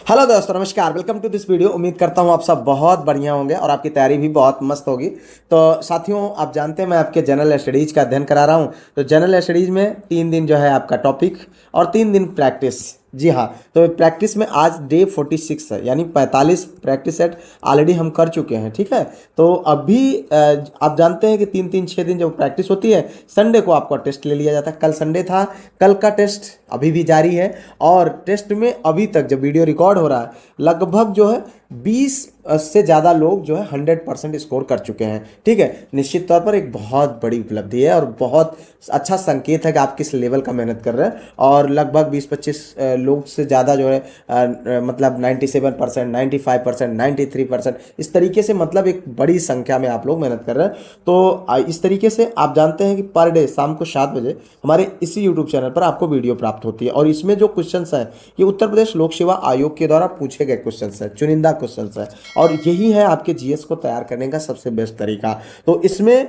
Hello दोस्तों, नमस्कार। Welcome to this video. उम्मीद करता हूँ आप सब बहुत बढ़िया होंगे और आपकी तैयारी भी बहुत मस्त होगी। तो साथियों, आप जानते हैं मैं आपके जनरल स्टडीज़ का अध्ययन करा रहा हूँ। तो जनरल स्टडीज़ में 3 दिन जो है आपका टॉपिक और 3 दिन प्रैक्टिस। जी हाँ, तो प्रैक्टिस में आज डे 46 है, यानी 45 प्रैक्टिस सेट ऑलरेडी हम कर चुके हैं। ठीक है, तो अभी आप जानते हैं कि 3-3-6 दिन जब प्रैक्टिस होती है, संडे को आपका टेस्ट ले लिया जाता है। कल संडे था, कल का टेस्ट अभी भी जारी है और टेस्ट में अभी तक जब वीडियो रिकॉर्ड हो रहा है लगभग जो है 20 से ज़्यादा लोग जो है 100% स्कोर कर चुके हैं। ठीक है, निश्चित तौर पर एक बहुत बड़ी उपलब्धि है और बहुत अच्छा संकेत है कि आप किस लेवल का मेहनत कर रहे हैं। और लगभग 20-25 लोग से ज़्यादा जो है मतलब 97%, 95%, 93%, इस तरीके से मतलब एक बड़ी संख्या में आप लोग मेहनत कर रहे हैं। तो इस तरीके से आप जानते हैं कि पर डे शाम को 7 बजे हमारे इसी यूट्यूब चैनल पर आपको वीडियो प्राप्त होती है। और इसमें जो क्वेश्चंस हैं ये उत्तर प्रदेश लोक सेवा आयोग के द्वारा पूछे गए क्वेश्चंस हैं, चुनिंदा क्वेश्चंस हैं, और यही है आपके जीएस को तैयार करने का सबसे बेस्ट तरीका। तो इसमें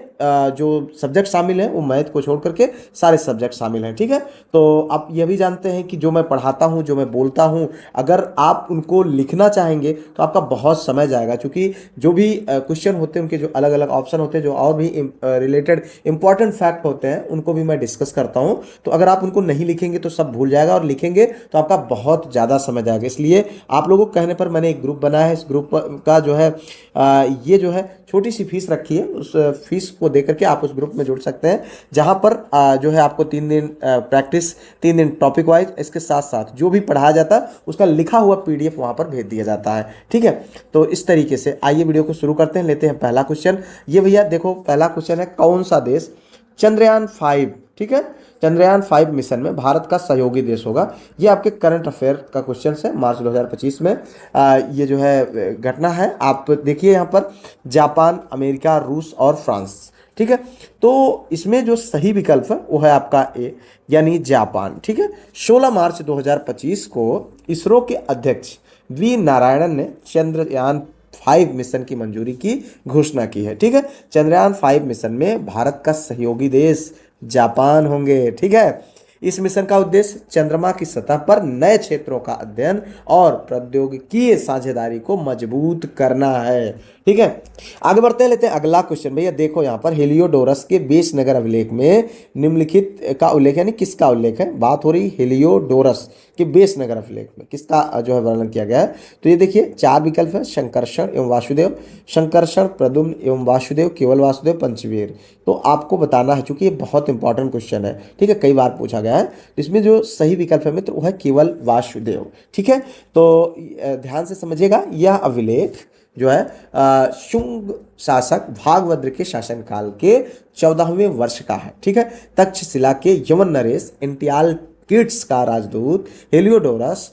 जो सब्जेक्ट शामिल हैं वो मैथ को छोड़ करके सारे सब्जेक्ट शामिल हैं। ठीक है, तो आप यह भी जानते हैं कि जो मैं पढ़ाता हूँ, जो मैं बोलता हूँ, अगर आप उनको लिखना चाहेंगे तो आपका बहुत समय जाएगा, क्योंकि जो भी क्वेश्चन होते हैं उनके जो अलग अलग ऑप्शन होते हैं, जो और भी रिलेटेड इंपॉर्टेंट फैक्ट होते हैं, उनको भी मैं डिस्कस करता हूँ। तो अगर आप उनको नहीं लिखेंगे तो सब भूल जाएगा, और लिखेंगे तो आपका बहुत ज़्यादा समय जाएगा। इसलिए आप लोगों के कहने पर मैंने एक ग्रुप बनाया है। इस ग्रुप का जो है ये जो है छोटी सी फीस रखी है, उस फीस को दे करके आप उस ग्रुप में जुड़ सकते हैं, जहां पर जो है आपको 3 दिन प्रैक्टिस, 3 दिन टॉपिक वाइज, इसके साथ साथ जो भी पढ़ाया जाता है उसका लिखा हुआ पीडीएफ वहां पर भेज दिया जाता है। ठीक है, तो इस तरीके से आइए वीडियो को शुरू करते हैं। लेते हैं पहला क्वेश्चन। ये भैया देखो, पहला क्वेश्चन है, कौन सा देश चंद्रयान 5, ठीक है, चंद्रयान 5 मिशन में भारत का सहयोगी देश होगा? ये आपके करंट अफेयर का क्वेश्चन है, मार्च 2025 में ये जो है घटना है। आप देखिए यहाँ पर जापान, अमेरिका, रूस और फ्रांस। ठीक है, तो इसमें जो सही विकल्प है वो है आपका ए, यानी जापान। ठीक है, 16 मार्च 2025 को इसरो के अध्यक्ष वी नारायणन ने चंद्रयान 5 मिशन की मंजूरी की घोषणा की है। ठीक है, चंद्रयान 5 मिशन में भारत का सहयोगी देश जापान होंगे। ठीक है, इस मिशन का उद्देश्य चंद्रमा की सतह पर नए क्षेत्रों का अध्ययन और प्रौद्योगिकी साझेदारी को मजबूत करना है। ठीक है, आगे बढ़ते हैं, लेते हैं अगला क्वेश्चन। भैया देखो यहाँ पर हेलियोडोरस के बेस नगर अभिलेख में निम्नलिखित का उल्लेख, यानी किसका उल्लेख है? बात हो रही हेलियोडोरस के बेस नगर अभिलेख में किसका जो है वर्णन किया गया है? तो ये देखिए 4 विकल्प है, शंकरषण एवं वासुदेव, शंकरषण, प्रद्युम्न एवं वासुदेव, केवल वासुदेव, पंचवीर। तो आपको बताना है, चूंकि ये बहुत इंपॉर्टेंट क्वेश्चन है। ठीक है, कई बार पूछा गया है। इसमें जो सही विकल्प है मित्र वो है केवल वासुदेव। ठीक है, तो ध्यान से समझिएगा, यह अभिलेख जो है शुंग शासक भागवद्र के शासनकाल के 14वें वर्ष का है। ठीक है, तक्षशिला के यवन नरेश एंटियाल किट्स का राजदूत हेलियोडोरस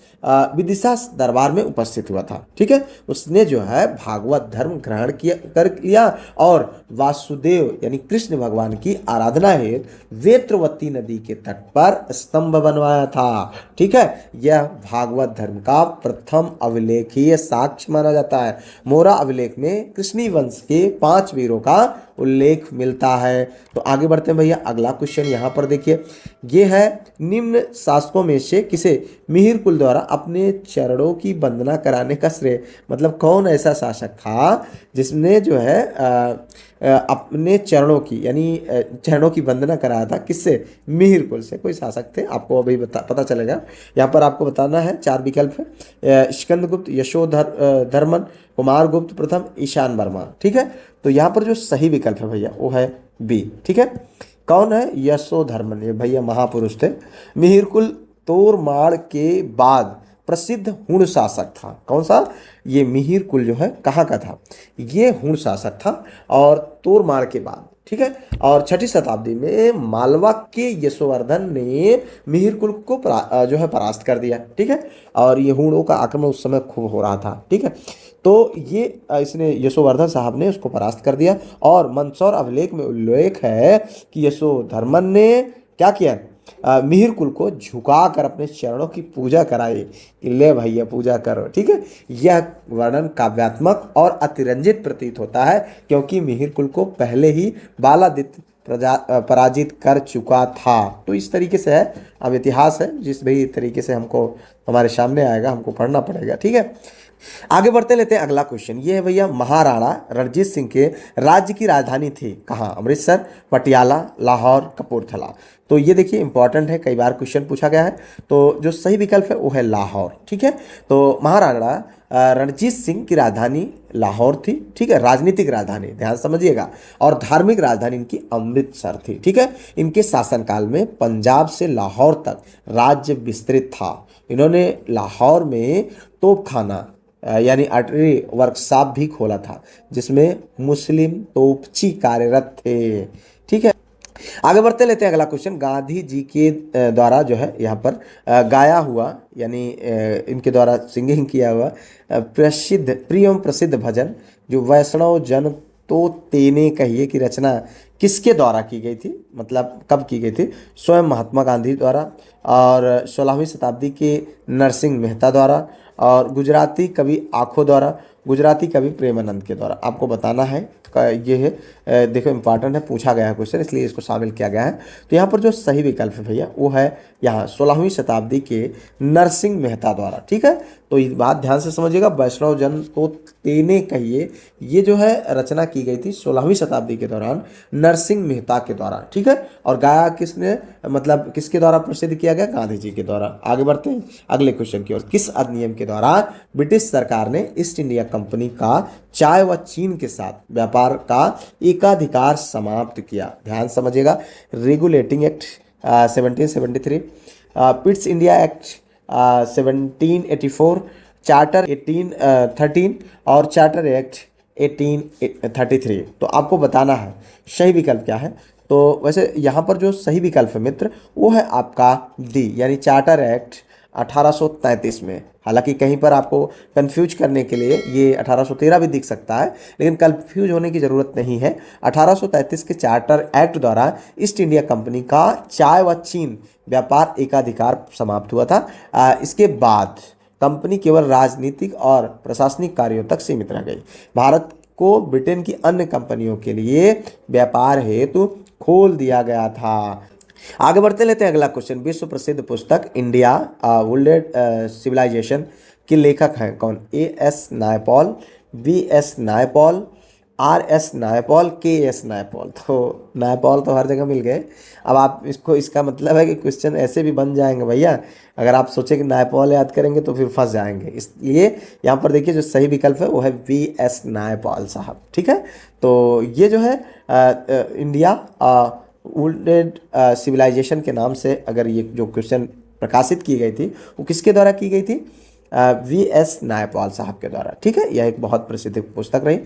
विदिशा दरबार में उपस्थित हुआ था। ठीक है, उसने जो है भागवत धर्म ग्रहण किया और वासुदेव यानी कृष्ण भगवान की आराधना हेतु वेत्रवती नदी के तट पर स्तंभ बनवाया था। ठीक है, यह भागवत धर्म का प्रथम अभिलेखीय साक्ष्य माना जाता है। मोरा अभिलेख में कृष्णी वंश के 5 वीरों का उल्लेख मिलता है। तो आगे बढ़ते हैं भैया, अगला क्वेश्चन यहाँ पर देखिए, ये है, निम्न शासकों में से किसे मिहिर कुल द्वारा अपने चरणों की वंदना कराने का श्रेय, मतलब कौन ऐसा शासक था जिसने जो है अपने चरणों की, यानी चरणों की वंदना कराया था? किससे? मिहिर कुल से। कोई शासक थे, आपको अभी पता चलेगा। यहाँ पर आपको बताना है, 4 विकल्प है, स्कंदगुप्त, यशोधर्मन, कुमार गुप्त प्रथम, ईशान वर्मा। ठीक है, तो यहाँ पर जो सही विकल्प है भैया वो है बी। ठीक है, कौन है? यशोधर्मन। ये भैया महापुरुष थे। मिहिर कुल तोरमाड़ के बाद प्रसिद्ध हुण शासक था। कौन सा? ये मिहिर कुल जो है कहाँ का था? ये हुण शासक था और तोरमाड़ के बाद। ठीक है, और 6ठी शताब्दी में मालवा के यशोवर्धन ने मिहिर कुल को जो है परास्त कर दिया। ठीक है, और ये हुणों का आक्रमण उस समय खूब हो रहा था। ठीक है, तो ये इसने यशोवर्धन साहब ने उसको परास्त कर दिया। और मंदसौर अभिलेख में उल्लेख है कि यशोधर्मन ने क्या किया? मिहिर कुल को झुका कर अपने चरणों की पूजा कराई कि ले भैया पूजा करो। ठीक है, यह वर्णन काव्यात्मक और अतिरंजित प्रतीत होता है, क्योंकि मिहिर कुल को पहले ही बालादित्य पराजित कर चुका था। तो इस तरीके से है अब इतिहास है, जिस भी तरीके से हमको हमारे सामने आएगा हमको पढ़ना पड़ेगा, ठीक है। आगे बढ़ते लेते हैं अगला क्वेश्चन। ये है भैया, महाराणा रणजीत सिंह के राज्य की राजधानी थी कहाँ? अमृतसर, पटियाला, लाहौर, कपूरथला। तो ये देखिए इंपॉर्टेंट है, कई बार क्वेश्चन पूछा गया है। तो जो सही विकल्प है वो है लाहौर, ठीक है। तो महाराणा रणजीत सिंह की राजधानी लाहौर थी, ठीक है, राजनीतिक राजधानी, ध्यान समझिएगा, और धार्मिक राजधानी इनकी अमृतसर थी, ठीक है। इनके शासनकाल में पंजाब से लाहौर तक राज्य विस्तृत था। इन्होंने लाहौर में तोपखाना यानी आर्टिलरी वर्कशॉप भी खोला था, जिसमें मुस्लिम तोपची कार्यरत थे, ठीक है। आगे बढ़ते लेते हैं अगला क्वेश्चन। गांधी जी के द्वारा जो है यहाँ पर गाया हुआ, यानी इनके द्वारा सिंगिंग किया हुआ प्रसिद्ध, प्रिय एवं प्रसिद्ध भजन जो वैष्णव जन तो तेने कहिए की रचना किसके द्वारा की गई थी, मतलब कब की गई थी? स्वयं महात्मा गांधी द्वारा, और 16वीं शताब्दी के नरसिंह मेहता द्वारा, और गुजराती कवि आखो द्वारा, गुजराती कवि प्रेमानंद के द्वारा। आपको बताना है, ये है देखो इंपॉर्टेंट है, पूछा गया है क्वेश्चन, इसलिए इसको शामिल किया गया है। तो यहाँ पर जो सही विकल्प है भैया वो है यहाँ 16वीं शताब्दी के नरसिंह मेहता द्वारा, ठीक है। तो ये बात ध्यान से समझिएगा, वैष्णव जन तो तेने कहिए, ये जो है रचना की गई थी 16वीं शताब्दी के दौरान नरसिंह मेहता के द्वारा, ठीक है। और गाया किसने, मतलब किसके द्वारा प्रसिद्ध किया गया? गांधी जी के द्वारा। आगे बढ़ते हैं अगले क्वेश्चन की ओर। किस अधिनियम के द्वारा ब्रिटिश सरकार ने ईस्ट इंडिया कंपनी का चाय व चीन के साथ व्यापार का एकाधिकार समाप्त किया? ध्यान समझिएगा, regulating act 1773, Pitt's India act 1784, charter 1813 और चार्टर एक्ट 1833। तो आपको बताना है सही विकल्प क्या है। तो वैसे यहाँ पर जो सही विकल्प है मित्र वो है आपका डी, यानी चार्टर एक्ट 1833 में। हालांकि कहीं पर आपको कंफ्यूज करने के लिए ये 1813 भी दिख सकता है, लेकिन कंफ्यूज होने की ज़रूरत नहीं है। 1833 के चार्टर एक्ट द्वारा ईस्ट इंडिया कंपनी का चाय व चीन व्यापार एकाधिकार समाप्त हुआ था। इसके बाद कंपनी केवल राजनीतिक और प्रशासनिक कार्यों तक सीमित रह गई। भारत को ब्रिटेन की अन्य कंपनियों के लिए व्यापार हेतु खोल दिया गया था। आगे बढ़ते लेते हैं अगला क्वेश्चन। विश्व प्रसिद्ध पुस्तक इंडिया वर्ल्ड सिविलाइजेशन के लेखक हैं कौन? A.S. Naipaul, B.S. Naipaul, R.S. Naipaul, K.S. Naipaul. तो नायपॉल तो हर जगह मिल गए। अब आप इसको, इसका मतलब है कि क्वेश्चन ऐसे भी बन जाएंगे भैया, अगर आप सोचे कि नायपॉल याद करेंगे तो फिर फंस जाएंगे। इसलिए यहाँ पर देखिए जो सही विकल्प है वो है V.S. नायपॉल साहब, ठीक है। तो ये जो है इंडिया वर्ल्ड सिविलाइजेशन के नाम से अगर ये जो क्वेश्चन प्रकाशित की गई थी वो किसके द्वारा की गई थी? V.S. नायपॉल साहब के द्वारा, ठीक है। यह एक बहुत प्रसिद्ध पुस्तक रही।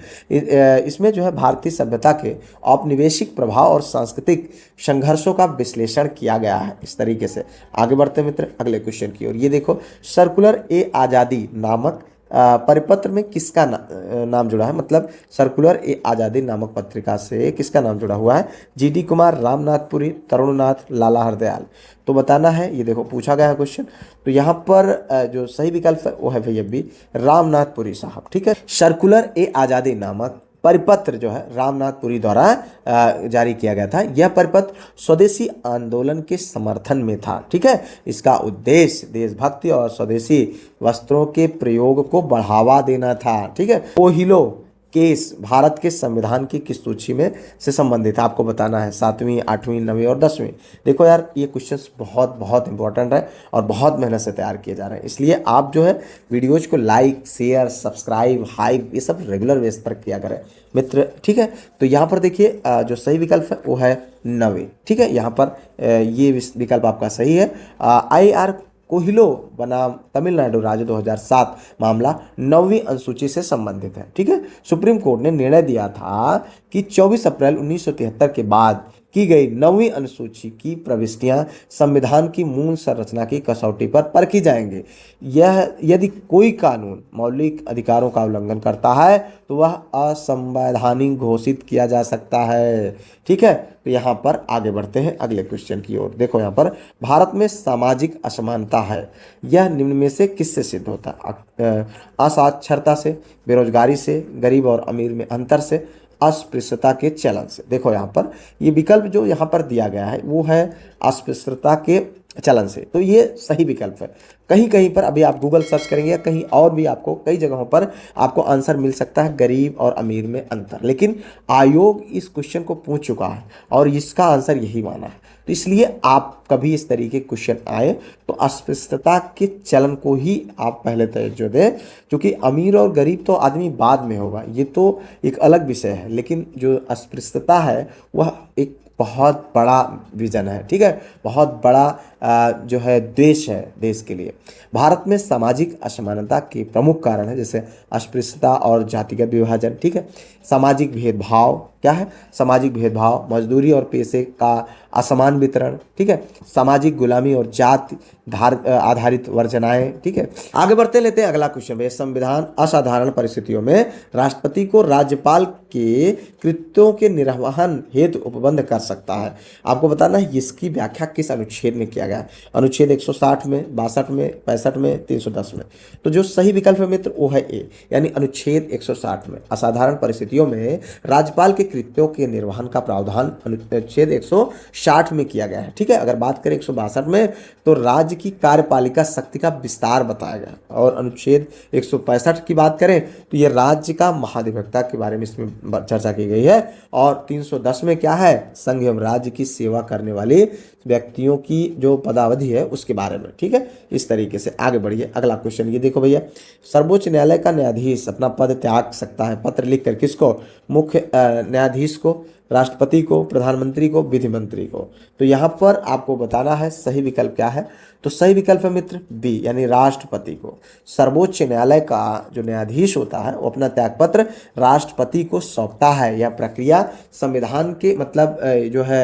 इसमें जो है भारतीय सभ्यता के औपनिवेशिक प्रभाव और सांस्कृतिक संघर्षों का विश्लेषण किया गया है इस तरीके से। आगे बढ़ते मित्र अगले क्वेश्चन की ओर। ये देखो, सर्कुलर ए आज़ादी नामक परिपत्र में किसका नाम जुड़ा है? मतलब सर्कुलर ए आज़ादी नामक पत्रिका से किसका नाम जुड़ा हुआ है? G.D. कुमार, रामनाथपुरी, तरुणनाथ, लाला हरदयाल। तो बताना है, ये देखो पूछा गया है क्वेश्चन। तो यहाँ पर जो सही विकल्प है वो है भैया बी, रामनाथपुरी साहब, ठीक है। सर्कुलर ए आज़ादी नामक परिपत्र जो है रामनाथपुरी द्वारा जारी किया गया था। यह परिपत्र स्वदेशी आंदोलन के समर्थन में था, ठीक है। इसका उद्देश्य देशभक्ति और स्वदेशी वस्त्रों के प्रयोग को बढ़ावा देना था, ठीक है। ओहिलो केस भारत के संविधान की किस सूची में से संबंधित है? आपको बताना है 7वीं, 8वीं, 9वीं और 10वीं। देखो यार, ये क्वेश्चंस बहुत बहुत इंपॉर्टेंट है और बहुत मेहनत से तैयार किए जा रहे हैं, इसलिए आप जो है वीडियोज को लाइक, शेयर, सब्सक्राइब, हाइप ये सब रेगुलर बेस पर किया करें मित्र, ठीक है। तो यहाँ पर देखिए जो सही विकल्प है वो है 9वीं, ठीक है। यहाँ पर ये विकल्प आपका सही है। IR कोहिलो बनाम तमिलनाडु राज्य 2007 मामला 9वीं अनुसूची से संबंधित है, ठीक है। सुप्रीम कोर्ट ने निर्णय दिया था कि 24 अप्रैल 1973 के बाद की गई 9वीं अनुसूची की प्रविष्टियां संविधान की मूल संरचना की कसौटी पर परखी जाएंगी। यह यदि कोई कानून मौलिक अधिकारों का उल्लंघन करता है तो वह असंवैधानिक घोषित किया जा सकता है, ठीक है। तो यहाँ पर आगे बढ़ते हैं अगले क्वेश्चन की ओर। देखो यहाँ पर भारत में सामाजिक असमानता है, यह निम्न में से किससे सिद्ध होता है? असाक्षरता से, बेरोजगारी से, गरीब और अमीर में अंतर से, अस्पृश्यता के चलन से। देखो यहाँ पर ये विकल्प जो यहाँ पर दिया गया है वो है अस्पृश्यता के चलन से। तो ये सही विकल्प है। कहीं कहीं पर अभी आप गूगल सर्च करेंगे या कहीं और भी आपको कई जगहों पर आपको आंसर मिल सकता है गरीब और अमीर में अंतर, लेकिन आयोग इस क्वेश्चन को पूछ चुका है और इसका आंसर यही माना है। तो इसलिए आप कभी इस तरीके के क्वेश्चन आए तो अस्पृश्यता के चलन को ही आप पहले तवज्जो दें, क्योंकि अमीर और गरीब तो आदमी बाद में होगा, ये तो एक अलग विषय है, लेकिन जो अस्पृश्यता है वह एक बहुत बड़ा विजन है, ठीक है, बहुत बड़ा जो है देश है देश के लिए। भारत में सामाजिक असमानता के प्रमुख कारण है जैसे अस्पृश्यता और जातिगत विभाजन, ठीक है, सामाजिक भेदभाव, क्या है, सामाजिक भेदभाव, मजदूरी और पैसे का असमान वितरण, ठीक है, सामाजिक गुलामी और जाति आधारित वर्जनाएं, ठीक है। आगे बढ़ते लेते हैं अगला क्वेश्चन भैया। संविधान असाधारण परिस्थितियों में राष्ट्रपति को राज्यपाल के कृत्यों के निर्वहन हेतु उपबंध कर सकता है। आपको बताना है इसकी व्याख्या किस अनुच्छेद में किया गया है। अनुच्छेद 160 में, 62 में, 65 में, 310 में। तो जो सही विकल्प है मित्र वो है ए, यानी अनुच्छेद 160 में असाधारण परिस्थितियों में राज्यपाल के कृत्यों के निर्वहन का प्रावधान अनुच्छेद 160 में किया गया है, ठीक है। अगर बात करें 162 में तो राज्य की कार्यपालिका शक्ति का विस्तार बताया गया, और अनुच्छेद 165 की बात करें तो ये राज्य का महाधिवक्ता के बारे में इसमें चर्चा की गई है, और 310 में क्या है, संघ एवं राज्य की सेवा करने वाले व्यक्तियों की जो पदावधि है उसके बारे में, ठीक है। इस तरीके से आगे बढ़िए। अगला क्वेश्चन ये देखो भैया, सर्वोच्च न्यायालय का न्यायाधीश अपना पद त्याग सकता है पत्र लिखकर, किसको, मुख्य न्यायाधीश को, राष्ट्रपति को, प्रधानमंत्री को, विधि मंत्री को। तो यहाँ पर आपको बताना है सही विकल्प क्या है। तो सही विकल्प है मित्र बी, यानी राष्ट्रपति को। सर्वोच्च न्यायालय का जो न्यायाधीश होता है वो अपना त्यागपत्र राष्ट्रपति को सौंपता है। यह प्रक्रिया संविधान के मतलब जो है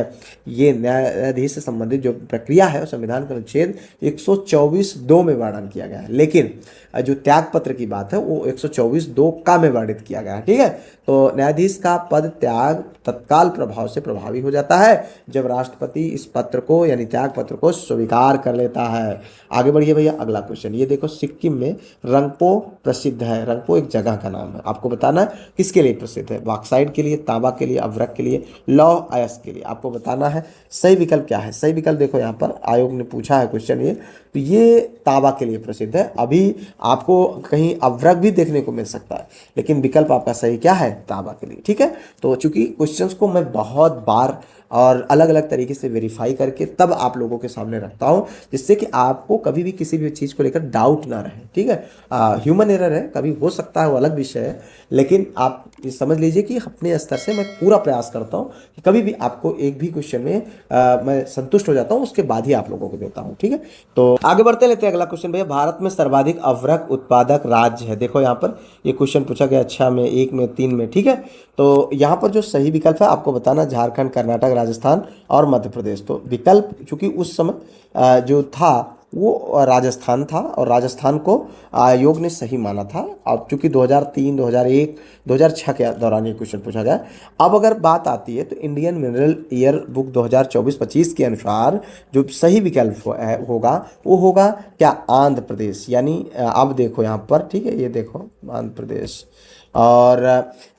ये न्यायाधीश से संबंधित जो प्रक्रिया है संविधान के अनुच्छेद 124(2) में वर्णन किया गया है, लेकिन जो त्यागपत्र की बात है वो 124(2) का में वर्णित किया गया है, ठीक है। तो न्यायाधीश का पद त्याग तत्काल प्रभाव से प्रभावी हो जाता है जब राष्ट्रपति इस पत्र को यानी त्याग पत्र को स्वीकार कर लेता है। आगे बढ़िए भैया। अगला क्वेश्चन ये देखो, सिक्किम में रंगपो प्रसिद्ध है। रंगपो एक जगह का नाम है। आपको बताना है किसके लिए प्रसिद्ध है, बॉक्साइट के लिए, तांबा के लिए, अभ्रक के लिए, लौह अयस्क के लिए। आपको बताना है सही विकल्प क्या है। सही विकल्प देखो यहाँ पर आयोग ने पूछा है क्वेश्चन ये, तो ये तांबा के लिए प्रसिद्ध है। अभी आपको कहीं अभ्रक भी देखने को मिल सकता है, लेकिन विकल्प आपका सही क्या है, तांबा के लिए, ठीक है। तो चूंकि क्वेश्चंस को मैं बहुत बार और अलग अलग तरीके से वेरीफाई करके तब आप लोगों के सामने रखता हूं, जिससे कि आपको कभी भी किसी भी चीज़ को लेकर डाउट ना रहे, ठीक है। ह्यूमन एरर है, कभी हो सकता है, वो अलग विषय है, लेकिन आप ये समझ लीजिए कि अपने स्तर से मैं पूरा प्रयास करता हूं कि कभी भी आपको एक भी क्वेश्चन में मैं संतुष्ट हो जाता हूं, उसके बाद ही आप लोगों को देता हूं, ठीक है। तो आगे बढ़ते लेते हैं अगला क्वेश्चन भैया। भारत में सर्वाधिक अभ्रक उत्पादक राज्य है। देखो यहाँ पर ये क्वेश्चन पूछा गया 6 में, 1 में, 3 में, ठीक है। तो यहाँ पर जो सही विकल्प है आपको बताना झारखंड, कर्नाटक, राजस्थान और मध्य प्रदेश। तो विकल्प चूंकि उस समय जो था वो राजस्थान था, और राजस्थान को आयोग ने सही माना था। अब चूंकि 2003, 2001, 2006 के दौरान ये क्वेश्चन पूछा गया। अब अगर बात आती है तो इंडियन मिनरल ईयर बुक 2024-25 के अनुसार जो सही विकल्प होगा वो होगा क्या, आंध्र प्रदेश। यानी अब देखो यहाँ पर, ठीक है, ये देखो आंध्र प्रदेश, और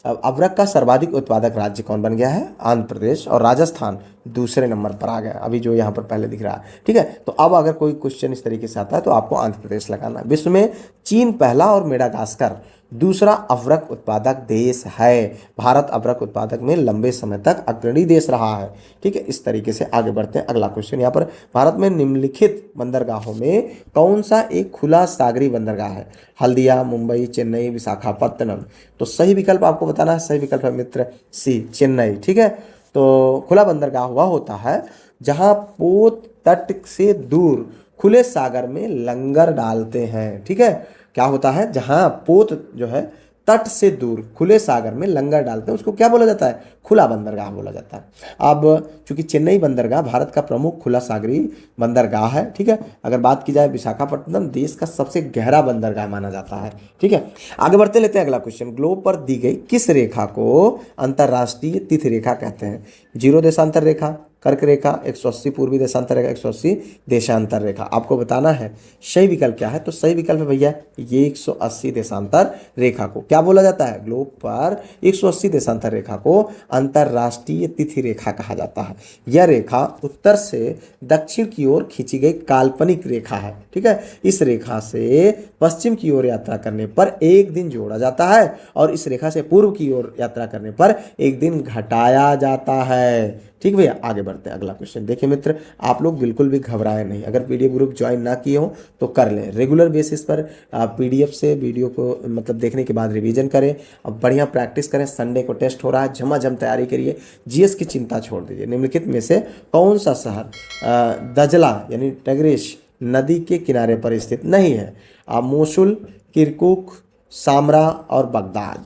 अभ्रक का सर्वाधिक उत्पादक राज्य कौन बन गया है, आंध्र प्रदेश, और राजस्थान दूसरे नंबर पर आ गया अभी जो यहाँ पर पहले दिख रहा है, ठीक है। तो अब अगर कोई क्वेश्चन इस तरीके से आता है तो आपको आंध्र प्रदेश लगाना है। विश्व में चीन पहला और मेडागास्कर दूसरा अभ्रक उत्पादक देश है। भारत अभ्रक उत्पादक में लंबे समय तक अग्रणी देश रहा है, ठीक है। इस तरीके से आगे बढ़ते हैं। अगला क्वेश्चन यहाँ पर, भारत में निम्नलिखित बंदरगाहों में कौन सा एक खुला सागरी बंदरगाह है। हल्दिया, मुंबई, चेन्नई, विशाखापत्तनम। तो सही विकल्प आपको बताना है। सही विकल्प है मित्र सी, चेन्नई, ठीक है। तो खुला बंदरगाह वह होता है जहां पोत तट से दूर खुले सागर में लंगर डालते हैं, ठीक है। क्या होता है, जहां पोत जो है तट से दूर खुले सागर में लंगर डालते हैं उसको क्या बोला जाता है, खुला बंदरगाह बोला जाता है। अब चूंकि चेन्नई बंदरगाह भारत का प्रमुख खुला सागरी बंदरगाह है, ठीक है। अगर बात की जाए विशाखापट्टनम देश का सबसे गहरा बंदरगाह माना जाता है, ठीक है। आगे बढ़ते लेते हैं अगला क्वेश्चन। ग्लोब पर दी गई किस रेखा को अंतरराष्ट्रीय तिथि रेखा कहते हैं। जीरो देशांतर रेखा, कर्क रेखा, 180 पूर्वी देशांतर रेखा, 180 देशांतर रेखा। आपको बताना है सही विकल्प क्या है। तो सही विकल्प है भैया ये 180 देशांतर रेखा को क्या बोला जाता है, ग्लोब पर 180 देशांतर रेखा को अंतरराष्ट्रीय तिथि रेखा कहा जाता है। यह रेखा उत्तर से दक्षिण की ओर खींची गई काल्पनिक रेखा है, ठीक है। इस रेखा से पश्चिम की ओर यात्रा करने पर एक दिन जोड़ा जाता है और इस रेखा से पूर्व की ओर यात्रा करने पर एक दिन घटाया जाता है, ठीक भैया। आगे बढ़ते हैं, अगला क्वेश्चन देखिए मित्र, आप लोग बिल्कुल भी घबराए नहीं। अगर पीडीएफ ग्रुप ज्वाइन ना किए हो तो कर लें। रेगुलर बेसिस पर आप पीडीएफ से वीडियो को मतलब देखने के बाद रिवीजन करें, अब बढ़िया प्रैक्टिस करें। संडे को टेस्ट हो रहा है, झमाझम तैयारी करिए। जीएस की चिंता छोड़ दीजिए। निम्नलिखित में से कौन सा शहर दजला यानी टाइग्रिस नदी के किनारे पर स्थित नहीं है। मोसुल, किरकुक, सामरा और बगदाद।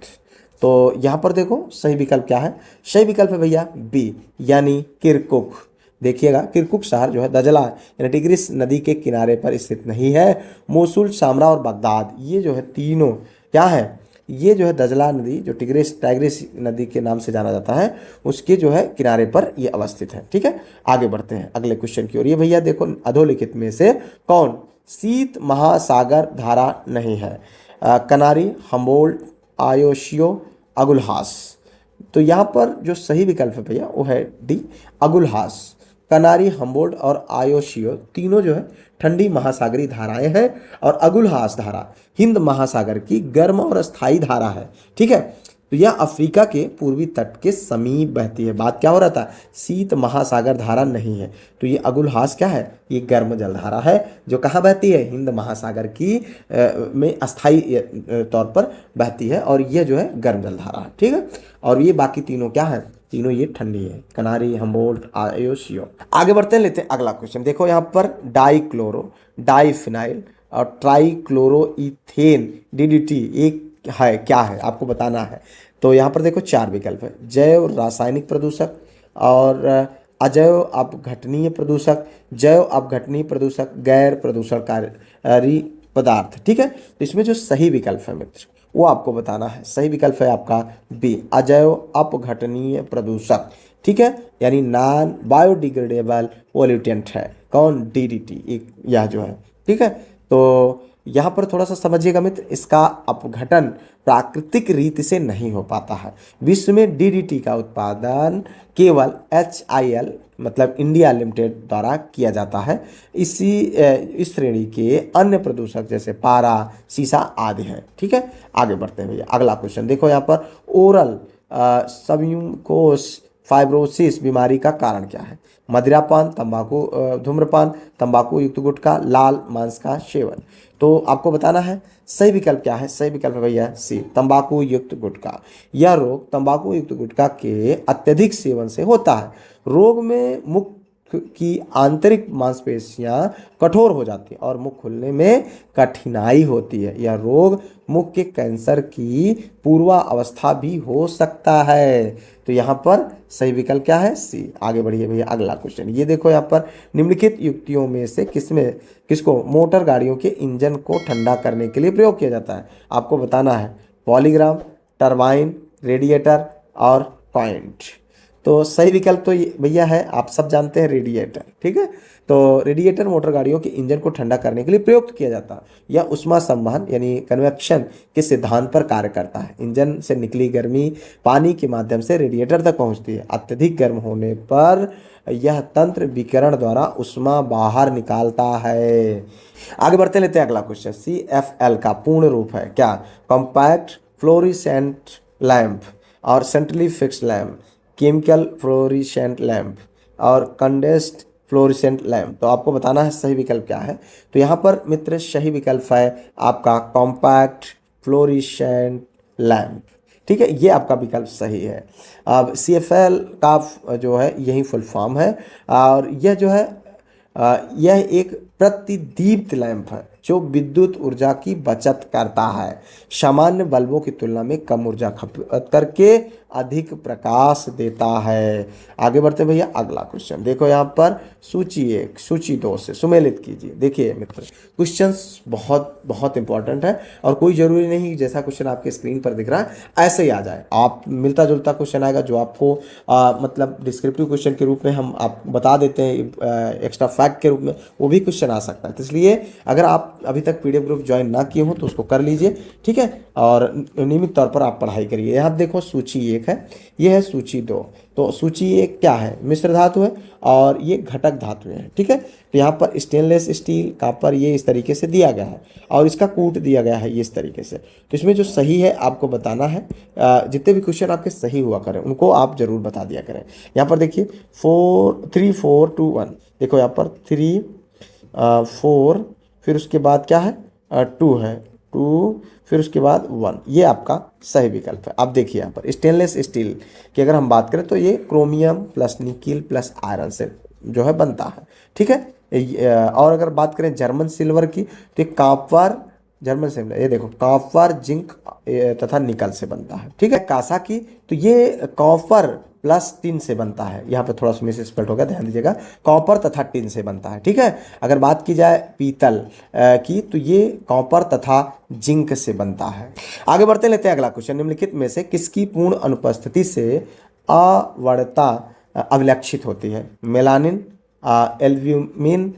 तो यहाँ पर देखो सही विकल्प क्या है, सही विकल्प है भैया बी यानी किरकुक। देखिएगा किरकुक शहर जो है दजला यानी टिग्रिस नदी के किनारे पर स्थित नहीं है। मोसुल, सामरा और बगदाद ये जो है तीनों क्या है, ये जो है दजला नदी जो टाइग्रिस नदी के नाम से जाना जाता है उसके जो है किनारे पर ये अवस्थित है, ठीक है। आगे बढ़ते हैं अगले क्वेश्चन की ओर। ये भैया देखो अधोलिखित में से कौन शीत महासागर धारा नहीं है। कनारी, हम्बोल्ट, आयोशियो, अगुलहास। तो यहाँ पर जो सही विकल्प है भैया वो है डी अगुलहास। कनारी, हम्बोल्ट और आयोशियो तीनों जो है ठंडी महासागरीय धाराएं हैं और अगुलहास धारा हिंद महासागर की गर्म और स्थायी धारा है, ठीक है। तो यह अफ्रीका के पूर्वी तट के समीप बहती है। बात क्या हो रहा था, शीत महासागर धारा नहीं है। तो ये अगुलहास क्या है, ये गर्म जलधारा है जो कहाँ बहती है, हिंद महासागर की में अस्थायी तौर पर बहती है और ये जो है गर्म जलधारा है, ठीक है। और ये बाकी तीनों क्या है, तीनों ये ठंडी है, कनारी, हम्बोल्ट, आयोशियो। आगे बढ़ते हैं, लेते हैं अगला क्वेश्चन। देखो यहाँ पर डाइक्लोरो, डाइफिनाइल और ट्राइक्लोरोइथेन डीडीटी एक है क्या है, आपको बताना है। तो यहाँ पर देखो चार विकल्प है, जैव रासायनिक प्रदूषक और अजैव अपघटनीय प्रदूषक, जैव अपघटनीय प्रदूषक, गैर प्रदूषणकारी पदार्थ, ठीक है। तो इसमें जो सही विकल्प है मित्र वो आपको बताना है। सही विकल्प है आपका बी अजैव अपघटनीय प्रदूषक, ठीक है, यानी नॉन बायोडिग्रेडेबल पोल्यूटेंट है। कौन, डीडीटी, यह जो है, ठीक है। तो यहाँ पर थोड़ा सा समझिएगा मित्र, इसका अपघटन प्राकृतिक रीति से नहीं हो पाता है। विश्व में डीडीटी का उत्पादन केवल HIL मतलब इंडिया लिमिटेड द्वारा किया जाता है। इस श्रेणी के अन्य प्रदूषक जैसे पारा, सीसा आदि हैं, ठीक है। आगे बढ़ते हैं भैया, अगला क्वेश्चन देखो यहाँ पर, ओरल सबम्यूकोस फाइब्रोसिस बीमारी का कारण क्या है। मदिरापान, तंबाकू, धूम्रपान, तंबाकू युक्त गुटखा, लाल मांस का सेवन। तो आपको बताना है सही विकल्प क्या है। सही विकल्प है भैया सी तंबाकू युक्त गुटखा। यह रोग तंबाकू युक्त गुटखा के अत्यधिक सेवन से होता है। रोग में मुख की आंतरिक मांसपेशियां कठोर हो जाती है और मुख खुलने में कठिनाई होती है। यह रोग मुख के कैंसर की पूर्वावस्था भी हो सकता है। तो यहाँ पर सही विकल्प क्या है, सी। आगे बढ़िए भैया, अगला क्वेश्चन ये देखो यहाँ पर, निम्नलिखित युक्तियों में से किसको मोटर गाड़ियों के इंजन को ठंडा करने के लिए प्रयोग किया जाता है। आपको बताना है, पॉलीग्राम, टरबाइन, रेडिएटर और पॉइंट। तो सही विकल्प तो भैया है, आप सब जानते हैं, रेडिएटर, ठीक है। तो रेडिएटर मोटर गाड़ियों के इंजन को ठंडा करने के लिए प्रयुक्त किया जाता है। यह उष्मा संवहन यानी कन्वेक्शन के सिद्धांत पर कार्य करता है। इंजन से निकली गर्मी पानी के माध्यम से रेडिएटर तक पहुंचती है। अत्यधिक गर्म होने पर यह तंत्र विकिरण द्वारा उष्मा बाहर निकालता है। आगे बढ़ते लेते हैं अगला क्वेश्चन। CFL का पूर्ण रूप है क्या, कॉम्पैक्ट फ्लोरिसेंट लैंप और centrally fixed lamp, chemical fluorescent lamp और कंडेंस्ड फ्लोरिसेंट लैंप। तो आपको बताना है सही विकल्प क्या है। तो यहाँ पर मित्र सही विकल्प है आपका कॉम्पैक्ट फ्लोरिसेंट लैंप, ठीक है, ये आपका विकल्प सही है। अब CFL का जो है यही फुल फॉर्म है और यह जो है यह एक प्रतिदीप्त लैंप है जो विद्युत ऊर्जा की बचत करता है, सामान्य बल्बों की तुलना में कम ऊर्जा खपत करके अधिक प्रकाश देता है। आगे बढ़ते भैया अगला क्वेश्चन देखो यहाँ पर सूची 1 सूची 2 से सुमेलित कीजिए। देखिए मित्र क्वेश्चंस बहुत बहुत इंपॉर्टेंट है और कोई जरूरी नहीं जैसा क्वेश्चन आपके स्क्रीन पर दिख रहा है ऐसे ही आ जाए, आप मिलता जुलता क्वेश्चन आएगा जो आपको मतलब डिस्क्रिप्टिव क्वेश्चन के रूप में हम आप बता देते हैं, एक्स्ट्रा फैक्ट के रूप में वो भी क्वेश्चन आ सकता है। तो इसलिए अगर आप अभी तक पीडीएफ ग्रुप ज्वाइन ना किए हो तो उसको कर लीजिए, ठीक है, और नियमित तौर पर आप पढ़ाई करिए। यहाँ देखो सूची 1 है, ये है सूची 2। तो सूची 1 क्या है, मिश्र धातु है और ये घटक धातु है, ठीक है। तो यहाँ पर स्टेनलेस स्टील, कॉपर, ये इस तरीके से दिया गया है और इसका कूट दिया गया है ये इस तरीके से। तो इसमें जो सही है आपको बताना है, जितने भी क्वेश्चन आपके सही हुआ करें उनको आप जरूर बता दिया करें। यहाँ पर देखिए 3 4 2 1, देखो यहाँ पर 3 4 फिर उसके बाद क्या है 2 है, 2 फिर उसके बाद 1, ये आपका सही विकल्प है। अब देखिए यहाँ पर स्टेनलेस स्टील की अगर हम बात करें तो ये chromium plus nickel plus iron से जो है बनता है, ठीक है। और अगर बात करें जर्मन सिल्वर की तो ये कॉपर, जर्मन सिल्वर ये देखो कॉपर जिंक तथा निकल से बनता है, ठीक है। कासा की तो ये कॉपर प्लस टिन से बनता है, यहाँ पे थोड़ा सा मिस स्पेल्ड हो गया, ध्यान दीजिएगा, कॉपर तथा टिन से बनता है, ठीक है। अगर बात की जाए पीतल की तो ये कॉपर तथा जिंक से बनता है। आगे बढ़ते लेते हैं अगला क्वेश्चन, निम्नलिखित में से किसकी पूर्ण अनुपस्थिति से अवणता अभिलक्षित होती है, मेलानिन, एल्ब्यूमिन,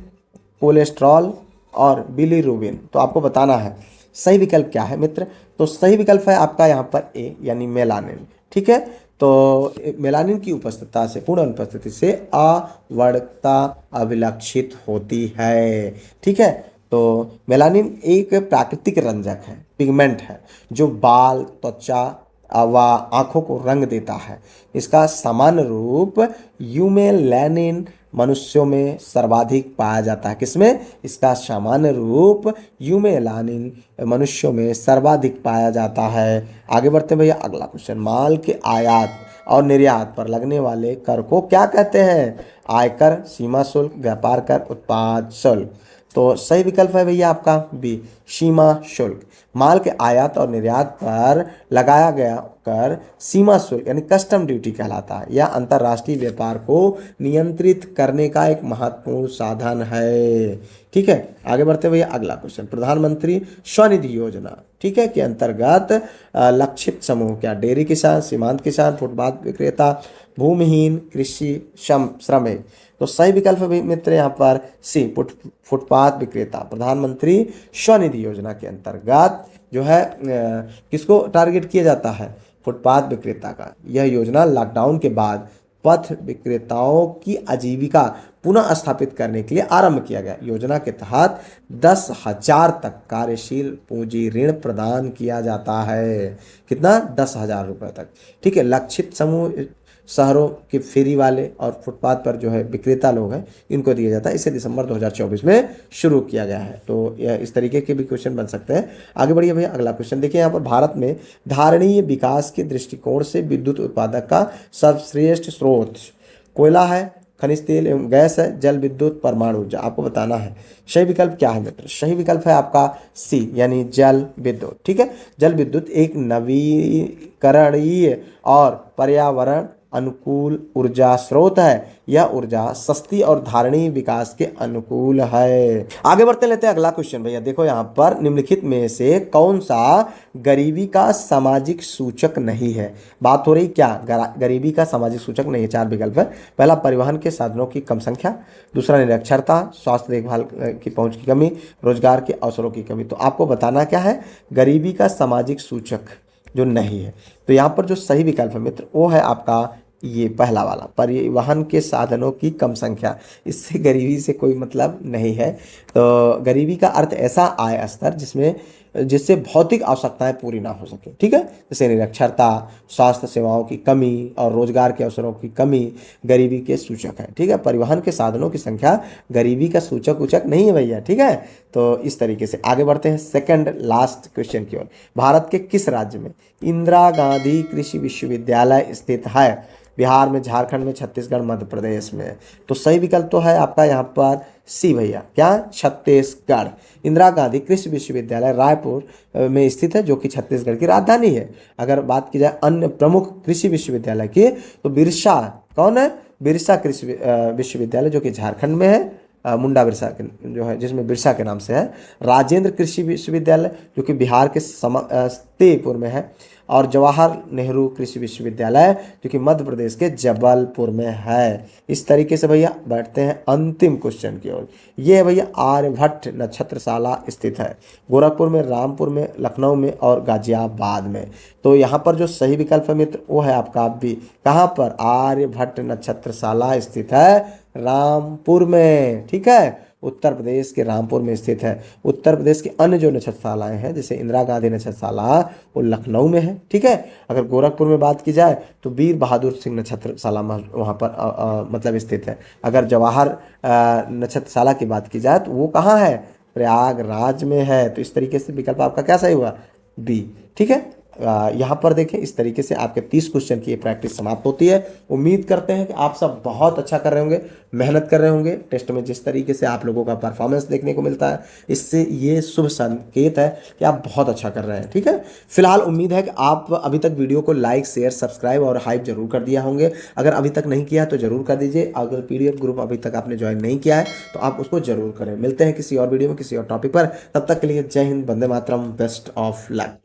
कोलेस्ट्रॉल और बिलीरुबिन। तो आपको बताना है सही विकल्प क्या है मित्र। तो सही विकल्प है आपका यहाँ पर ए यानी मेलानिन, ठीक है। तो मेलानिन की उपस्थिति से, पूर्ण अनुपस्थिति से अवणता अभिलक्षित होती है, ठीक है। तो मेलानिन एक प्राकृतिक रंजक है, पिगमेंट है जो बाल, त्वचा व आँखों को रंग देता है। इसका सामान्य रूप यूमेलैनिन मनुष्यों में सर्वाधिक पाया जाता है। किसमें? इसका सामान्य रूप यूमेलानिन मनुष्यों में सर्वाधिक पाया जाता है। आगे बढ़ते हैं भैया अगला क्वेश्चन, माल के आयात और निर्यात पर लगने वाले कर को क्या कहते हैं? आयकर, सीमा शुल्क, व्यापार कर, उत्पाद शुल्क। तो सही विकल्प है भैया आपका बी, सीमा शुल्क। माल के आयात और निर्यात पर लगाया गया कर सीमा शुल्क यानी कस्टम ड्यूटी कहलाता है। यह अंतर्राष्ट्रीय व्यापार को नियंत्रित करने का एक महत्वपूर्ण साधन है, ठीक है। आगे बढ़ते भैया अगला क्वेश्चन, प्रधानमंत्री स्वनिधि योजना, ठीक है, के अंतर्गत लक्षित समूह क्या? डेयरी किसान, सीमांत किसान, फुटपाथ विक्रेता, भूमिहीन, कृषि श्रमिक। तो सही विकल्प है मित्र यहाँ पर सी, फुटपाथ विक्रेता। प्रधानमंत्री स्वनिधि योजना के अंतर्गत जो है किसको टारगेट किया जाता है? फुटपाथ विक्रेता का। यह योजना लॉकडाउन के बाद पथ विक्रेताओं की आजीविका पुनः स्थापित करने के लिए आरंभ किया गया। योजना के तहत 10,000 तक कार्यशील पूंजी ऋण प्रदान किया जाता है। कितना? 10,000 रुपये तक, ठीक है। लक्षित समूह शहरों के फेरी वाले और फुटपाथ पर जो है विक्रेता लोग हैं इनको दिया जाता है। इसे दिसंबर 2024 में शुरू किया गया है। तो इस तरीके के भी क्वेश्चन बन सकते हैं। आगे बढ़िए भैया अगला क्वेश्चन देखिए, यहाँ पर भारत में धारणीय विकास के दृष्टिकोण से विद्युत उत्पादक का सर्वश्रेष्ठ स्रोत कोयला है, खनिज तेल एवं गैस है, जल विद्युत, परमाणु ऊर्जा। आपको बताना है सही विकल्प क्या है मित्र। सही विकल्प है आपका सी यानी जल विद्युत, ठीक है। जल विद्युत एक नवीकरणीय और पर्यावरण अनुकूल ऊर्जा स्रोत है। यह ऊर्जा सस्ती और धारणीय विकास के अनुकूल है। आगे बढ़ते लेते हैं अगला क्वेश्चन भैया, देखो यहाँ पर निम्नलिखित में से कौन सा गरीबी का सामाजिक सूचक नहीं है? बात हो रही क्या? गरीबी का सामाजिक सूचक नहीं है। 4 विकल्प है। पहला, परिवहन के साधनों की कम संख्या। दूसरा, निरक्षरता, स्वास्थ्य देखभाल की पहुंच की कमी, रोजगार के अवसरों की कमी। तो आपको बताना क्या है गरीबी का सामाजिक सूचक जो नहीं है। तो यहाँ पर जो सही विकल्प है मित्र वो है आपका ये पहला वाला, परिवहन के साधनों की कम संख्या। इससे गरीबी से कोई मतलब नहीं है। तो गरीबी का अर्थ ऐसा आय स्तर जिससे भौतिक आवश्यकताएं पूरी ना हो सके, ठीक है। जैसे निरक्षरता, स्वास्थ्य सेवाओं की कमी और रोजगार के अवसरों की कमी गरीबी के सूचक है, ठीक है। परिवहन के साधनों की संख्या गरीबी का सूचक नहीं है भैया, ठीक है। तो इस तरीके से आगे बढ़ते हैं सेकंड लास्ट क्वेश्चन की ओर। भारत के किस राज्य में इंदिरा गांधी कृषि विश्वविद्यालय स्थित है? बिहार में, झारखंड में, छत्तीसगढ़, मध्य प्रदेश में। तो सही विकल्प तो है आपका यहाँ पर सी भैया, क्या, छत्तीसगढ़। इंदिरा गांधी कृषि विश्वविद्यालय रायपुर में स्थित है, जो कि छत्तीसगढ़ की राजधानी है। अगर बात की जाए अन्य प्रमुख कृषि विश्वविद्यालय की, तो बिरसा, कौन है, बिरसा कृषि विश्वविद्यालय, जो कि झारखंड में है, मुंडा बिरसा के जो है, जिसमें बिरसा के नाम से है। राजेंद्र कृषि विश्वविद्यालय, जो कि बिहार के समस्तीपुर में है। और जवाहर नेहरू कृषि विश्वविद्यालय, जो कि मध्य प्रदेश के जबलपुर में है। इस तरीके से भैया बैठते हैं अंतिम क्वेश्चन की ओर। ये है भैया आर्यभट्ट नक्षत्रशाला स्थित है गोरखपुर में, रामपुर में, लखनऊ में और गाजियाबाद में। तो यहाँ पर जो सही विकल्प है मित्र, वो है आपका बी। कहाँ पर, आर्यभट्ट नक्षत्रशाला स्थित है रामपुर में, ठीक है, उत्तर प्रदेश के रामपुर में स्थित है। उत्तर प्रदेश के अन्य जो नक्षत्रशालाएं हैं, जैसे इंदिरा गांधी नक्षत्रशाला, वो लखनऊ में है, ठीक है। अगर गोरखपुर में बात की जाए तो वीर बहादुर सिंह नक्षत्रशाला वहाँ पर मतलब स्थित है। अगर जवाहर नक्षत्रशाला की बात की जाए तो वो कहाँ है, प्रयागराज में है। तो इस तरीके से विकल्प आपका क्या सही हुआ, बी, ठीक है। यहाँ पर देखें, इस तरीके से आपके 30 क्वेश्चन की प्रैक्टिस समाप्त होती है। उम्मीद करते हैं कि आप सब बहुत अच्छा कर रहे होंगे, मेहनत कर रहे होंगे। टेस्ट में जिस तरीके से आप लोगों का परफॉर्मेंस देखने को मिलता है, इससे ये शुभ संकेत है कि आप बहुत अच्छा कर रहे हैं, ठीक है। फिलहाल उम्मीद है कि आप अभी तक वीडियो को लाइक, शेयर, सब्सक्राइब और हाइप जरूर कर दिया होंगे। अगर अभी तक नहीं किया तो जरूर कर दीजिए। अगर PDF ग्रुप अभी तक आपने ज्वाइन नहीं किया है तो आप उसको जरूर करें। मिलते हैं किसी और वीडियो में, किसी और टॉपिक पर। तब तक के लिए जय Hind, Vande Mataram, best of luck.